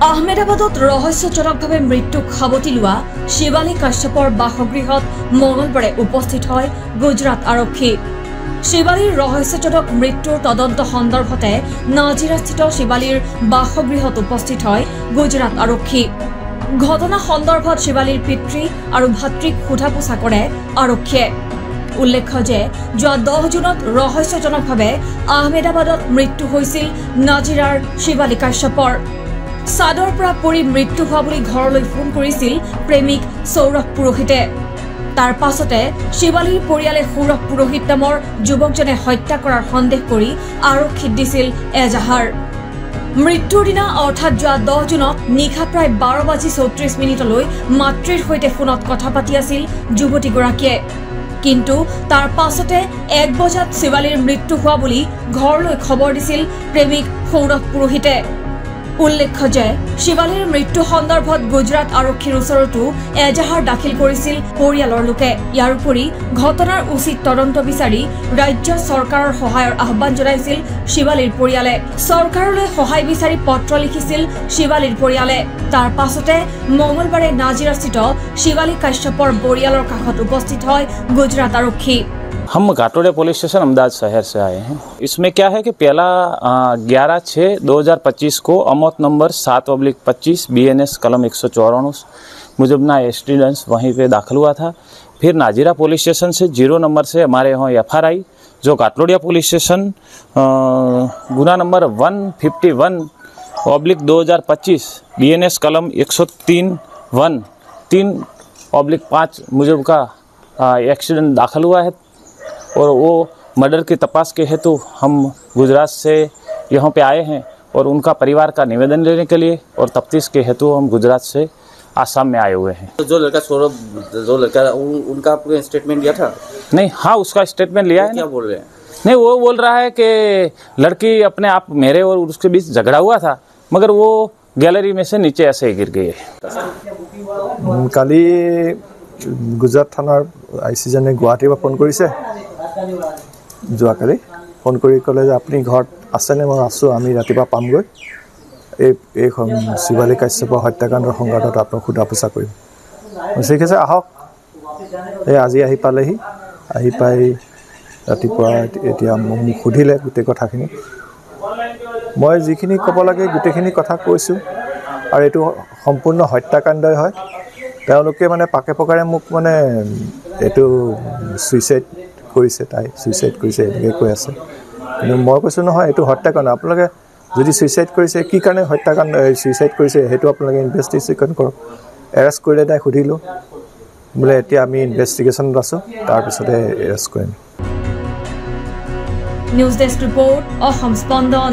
আহমেদাবাদত ৰহস্যজনকভাৱে মৃত্যুক সাৱটি লোৱা শিৱালী কাশ্যপৰ বাসগৃহত মঙলবাৰে উপস্থিত হয় গুজৰাট আৰক্ষী। শিৱালীৰ ৰহস্যজনক মৃত্যুৰ তদন্ত সন্দৰ্ভতে নাজিৰাস্থিত শিৱালীৰ বাসগৃহত উপস্থিত হয় গুজৰাট আৰক্ষী। ঘটনা সন্দৰ্ভত শিৱালীৰ পিতৃ আৰু ভাতৃক সোধা পোছা কৰে আৰক্ষীয়ে। উল্লেখ্য যে যোৱা 10 জুনত ৰহস্যজনকভাৱে আহমেদাবাদত মৃত্যু হৈছিল নাজিৰাৰ শিৱালী কাশ্যপৰ। চাদৰ পৰা পৰি মৃত্যু হোৱা বুলি ঘৰলৈ ফোন কৰিছিল প্ৰেমিক সৌৰভ পুৰোহিতে। তাৰ পাছতে শিৱালীৰ পৰিয়ালে সৌৰভ পুৰোহিত নামৰ যুৱকজনে হত্যা কৰাৰ সন্দেহ কৰি আৰক্ষীত দিছিল এজাহাৰ। মৃত্যুৰ দিনা অৰ্থাৎ যোৱা 10 জুনত নিশা প্ৰায় 12:34 মাতৃৰ সৈতে ফোনত কথা পাতি আছিল যুৱতীগৰাকীয়ে। কিন্তু তাৰ পাছতে 1 বজাত শিৱালীৰ মৃত্যু হোৱা বুলি ঘৰলৈ খবৰ দিছিল প্ৰেমিক সৌৰভ পুৰোহিতে। উল্লেখ্য যে শিৱালীৰ মৃত্যু সন্দৰ্ভত গুজৰাট আৰক্ষীৰ ওচৰতো এজাহাৰ দাখিল কৰিছিল পৰিয়ালৰ লোকে। ইয়াৰ উপৰি ঘটনাৰ উচিত তদন্ত বিচাৰি ৰাজ্য চৰকাৰৰ সহায়ৰ আহ্বান জনাইছিল শিৱালীৰ পৰিয়ালে। চৰকাৰলৈ সহায় বিচাৰি পত্ৰ লিখিছিল শিৱালীৰ পৰিয়ালে। তাৰ পাছতে মঙলবাৰে নাজিৰাস্থিত শিৱালী কাশ্যপৰ পৰিয়ালৰ কাষত উপস্থিত হয় গুজৰাট আৰক্ষী। हम घाटोड़िया पुलिस स्टेशन अहमदाबाद शहर से आए हैं। इसमें क्या है कि पहला 11/6/2025 को अमौत नंबर 7/25 BNS कलम 194 मुजबना एक्सीडेंस वहीं पे दाखिल हुआ था। फिर नाजिरा पुलिस स्टेशन से 0 नंबर से हमारे यहाँ FR आई, जो घाटोड़िया पुलिस स्टेशन गुना नंबर 151/2025 BNS कलम 103/5 मुजब का एक्सीडेंट दाखिल हुआ है। और वो मर्डर की तपास के हेतु हम गुजरात से यहाँ पे आए हैं और उनका परिवार का निवेदन लेने के लिए और तफ्तीश के हेतु हम गुजरात से आसाम में आए हुए हैं। तो जो लड़का सौरभ, जो लड़का उनका आपने स्टेटमेंट लिया था? नहीं, हाँ, उसका स्टेटमेंट लिया है। क्या बोल रहे हैं? नहीं, वो बोल रहा है कि लड़की अपने आप मेरे और उसके बीच झगड़ा हुआ था, मगर वो गैलरी में से नीचे ऐसे ही गिर गई है। काली गुजरात थानार IC जने गुवाहाटी फोन करिছে। যোৱাকালি ফোন কৰি ক'লে যে আপুনি ঘৰত আছেনে? মই আছোঁ, আমি ৰাতিপুৱা পামগৈ। এই শিৱালী কাশ্যপৰ হত্যাকাণ্ডৰ সংঘাতত আপোনাক সোধা পোছা কৰিম। ঠিক আছে, আহক। এই আজি আহি পালেহি। আহি পাই ৰাতিপুৱা এতিয়া মোক সুধিলে গোটেই কথাখিনি। মই যিখিনি ক'ব লাগে গোটেইখিনি কথা কৈছোঁ। আৰু এইটো সম্পূৰ্ণ হত্যাকাণ্ডই হয়। তেওঁলোকে মানে পাকে পকাৰে মোক মানে এইটো সুইচাইড কৰিছে, তাই সুইচাইড কৰিছে এনেকৈ কৈ আছে। কিন্তু মই কৈছোঁ নহয়, এইটো হত্যাকাণ্ড। আপোনালোকে যদি সুইচাইড কৰিছে, কি কাৰণে হত্যাকাণ্ড সুইচাইড কৰিছে সেইটো আপোনালোকে ইনভেষ্টিগেশ্যন কৰক। এৰেষ্ট কৰিলে তাই সুধিলোঁ, বোলে এতিয়া আমি ইনভেষ্টিগেশ্যনত আছোঁ, তাৰপিছতে এৰেষ্ট কৰিম। নিউজ ডেস্ক ৰিপৰ্ট, অসম স্পন্দন।